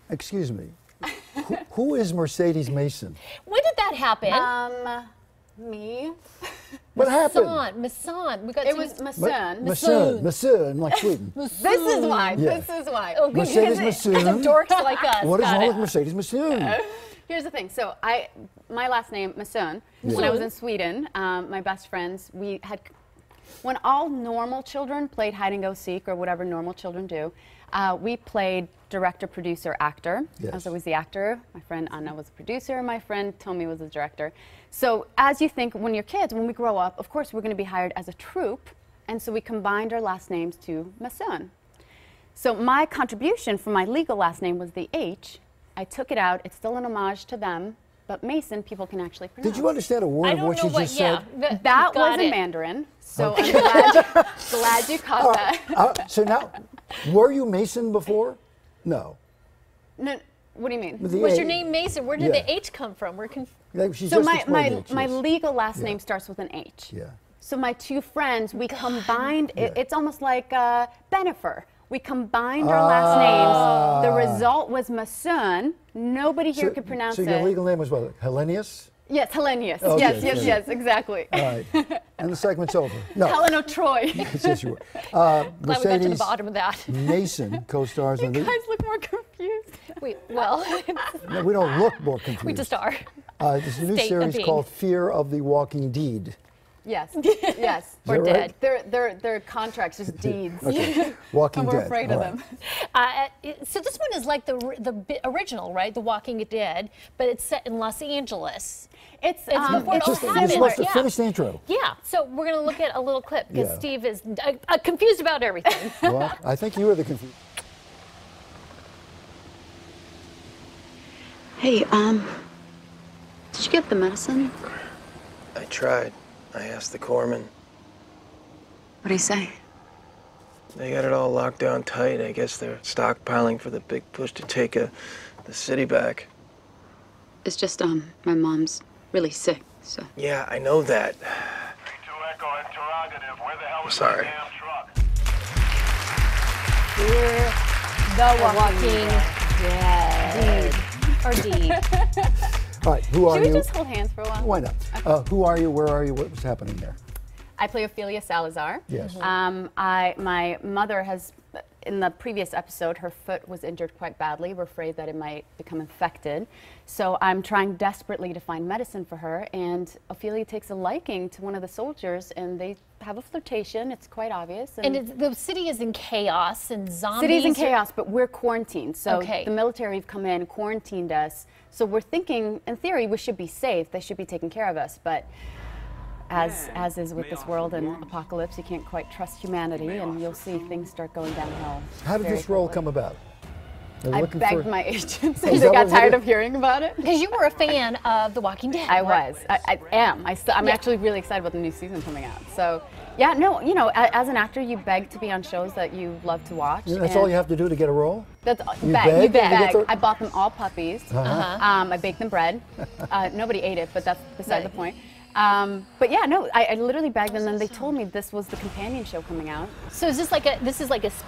Excuse me. Who is Mercedes Mason? When did that happen? Me. What happened? Masson. We got It was Masson. Masson, like Sweden. This is why. Yeah. This is why. Oh, good. Mercedes Because Masson. dorks like us. What is Got wrong it. with Mercedes Masson? Here's the thing. So my last name Masson. Yeah. When I was in Sweden, my best friends, when all normal children played hide and go seek or whatever normal children do, we played director, producer, actor. Yes. I was always the actor. My friend Anna was the producer. My friend Tommy was the director. So as you think, when you're kids, when we grow up, of course we're going to be hired as a troupe, and so we combined our last names to Masson. So my contribution for my legal last name was the H. I took it out. It's still an homage to them, but Mason people can actually pronounce. Did you understand a word I of don't what know you what, just yeah. said? That Got was in it. Mandarin, so Okay. I'm glad you caught that. So now, were you Mason before? No. No, what do you mean? With the Was A- your name Mason? Where did Yeah. the H come from? She So just my explained it, my yes. legal last Yeah. name starts with an H. Yeah. So my two friends, we combined, Yeah. it's almost like Benifer. We combined our last names. The result was Masson. Nobody here could pronounce so it. your legal name was what? Hellenius? Yes, Hellenius. Okay, Yes, exactly. All right. And the segment's over. No. Helen of Troy. Yes, you were. Glad we got to the Mercedes bottom of that. Mason co-stars in You the. guys look more confused. Well, No, we don't look more confused. we just are. There's a new State of series being. called Fear of the Walking Deed. Yes, yes. We're that right? dead. Their contracts, just deeds. Okay. Walking And we're Dead. afraid All of right. them. So this one is like the original, right? The Walking Dead, but it's set in Los Angeles. It's before it all Just, you're happened. supposed to Yeah. finish the intro. Yeah. So we're going to look at a little clip because Yeah. Steve is confused about everything. Well, I think you were the confused. Hey, did you get the medicine? I tried. I asked the corpsman. What'd he say? They got it all locked down tight. I guess they're stockpiling for the big push to take the city back. It's just, my mom's really sick, so. Yeah, I know that. 32 Echo interrogative. Where the hell is Sorry. that damn truck? The Walking Dead. Or Deed. All right, who are Should we you? just hold hands for a while? Why not? Who are you? Where are you? What's happening there? I play Ophelia Salazar. Yes. My mother has, in the previous episode, her foot was injured quite badly. We're afraid that it might become infected. So I'm trying desperately to find medicine for her, and Ophelia takes a liking to one of the soldiers, and they have a flirtation. It's quite obvious. And the city is in chaos and zombies. City's in are- chaos, but we're quarantined. So Okay. the military have come in, quarantined us. So we're thinking, in theory, we should be safe. They should be taking care of us. But as is with this world and apocalypse, you can't quite trust humanity, and you'll see things start going downhill. How did very this role quickly. come about? Are you I looking begged for- my agents. Is They that got what tired it- of hearing about it. Because you were a fan of The Walking Dead. I right? was. I am. I'm Yeah. actually really excited about the new season coming out. So, yeah, no, you know, as an actor, you beg to be on shows that you love to watch. Yeah, that's and all you have to do to get a role? That's You beg. beg You to get beg. the- I bought them all puppies. I baked them bread. Nobody ate it, but that's beside the point. But yeah, no, I literally begged them, and then they told me this was the companion show coming out. So is this like a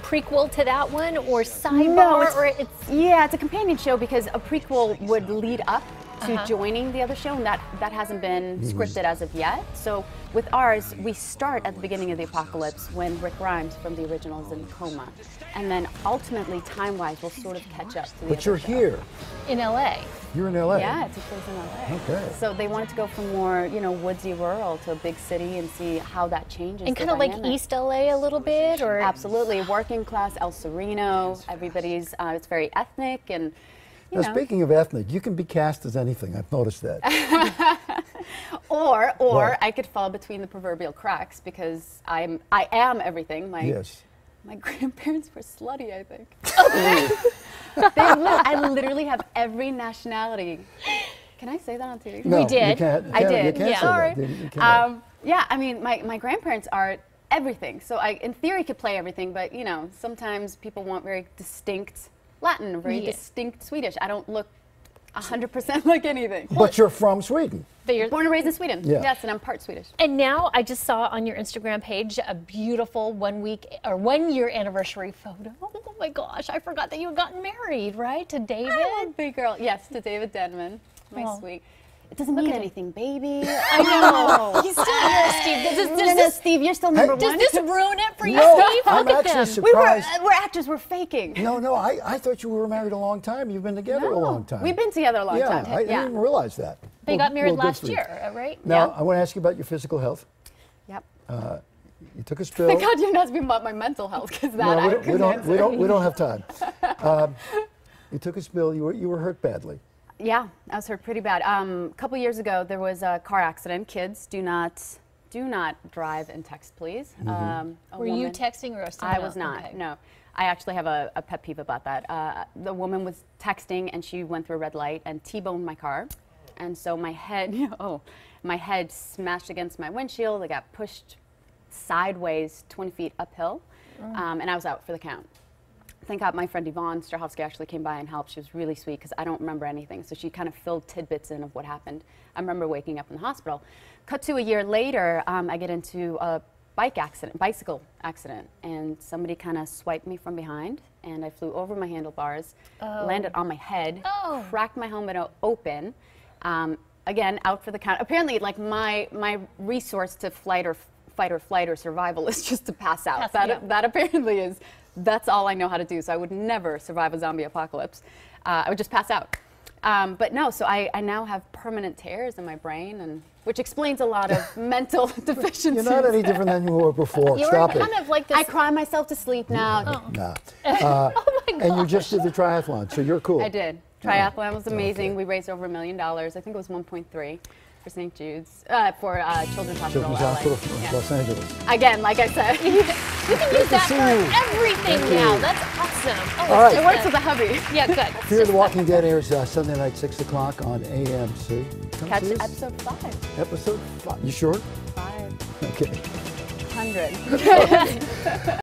prequel to that one, or sidebar, No, or it's yeah, it's a companion show because a prequel would lead up to joining the other show, and that hasn't been scripted as of yet. So with ours, we start at the beginning of the apocalypse when Rick Grimes from the original is in coma, and then ultimately, time-wise, we'll sort of catch up to the But other you're show. here. in LA? You're in LA. Yeah, it took place in LA. Okay. So they wanted to go from more, you know, woodsy rural to a big city and see how that changes. And the kind of like dynamic. East LA a little bit, or Absolutely, working class El Sereno. Everybody's it's very ethnic, and you Now, know. speaking of ethnic, you can be cast as anything. I've noticed that. Or What? I could fall between the proverbial cracks because I am everything. Yes. My grandparents were slutty, I think. I literally have every nationality. Can I say that on TV? No, did. You can't, I did. You can't Yeah. say Sorry. that. You cannot. Yeah, I mean, my grandparents are everything. So I, in theory, could play everything, but you know, sometimes people want very distinct Latin or very Yeah. distinct Swedish. I don't look 100% like anything. But you're from Sweden. But you're, Born and raised in Sweden. Yeah. Yes, and I'm part Swedish. and now I just saw on your Instagram page a beautiful 1 year anniversary photo. Oh my gosh, I forgot that you had gotten married, right? To David? I love big girl. Yes, to David Denman. My Oh. sweet. It doesn't mean anything, baby. I know. He's still here, Steve. No, Steve, you're still number Does one. this ruin it for you, No, Steve? I'm Look at actually them. surprised. we're actors. We're faking. No, I thought you were married a long time. You've been together a long time. We've been together a long yeah, time. I didn't even realize that. They got married good last for you. year, right? Now, Yeah. I want to ask you about your physical health. Yep. You took a spill. Thank God you didn't ask me about my mental health, because that No, I we couldn't don't, answer. we don't have time. You took a spill. You were hurt badly. Yeah, I was hurt pretty bad. A couple years ago, there was a car accident. Kids, do not drive and text, please. Mm-hmm. Were you texting or someone I was else? not. Okay. No, I actually have a pet peeve about that. The woman was texting and she went through a red light and T-boned my car, and so my head, my head smashed against my windshield. I got pushed sideways 20 feet uphill, and I was out for the count. Thank God my friend Yvonne Strahovski actually came by and helped. She was really sweet because I don't remember anything. So she kind of filled tidbits in of what happened. I remember waking up in the hospital. Cut to a year later, I get into a bicycle accident, and somebody kind of swiped me from behind, and I flew over my handlebars, landed on my head, cracked my helmet open. Again, out for the count. Apparently, like my resource to fight or flight or survival is just to pass out. That apparently is. That's all I know how to do. So I would never survive a zombie apocalypse. I would just pass out. But no, so I now have permanent tears in my brain, and which explains a lot of mental deficiencies. You're not any different than you were before. You Stop were it. kind of like this. I cry myself to sleep now. Nah. Oh my God. And you just did the triathlon, so you're cool. I did. Triathlon was amazing. We raised over $1 million. I think it was 1.3 for St. Jude's, for Children's Hospital Children's LA. Hospital of Yeah. Los Angeles. Again, like I said, We can use that see for you. everything Thank now. you. That's awesome. Oh, All right. it works with a hubby. Yeah, good. Fear the Walking Dead airs Sunday night, 6 o'clock on AMC. Come Catch see us. episode 5. Episode 5. You sure? 500. Okay.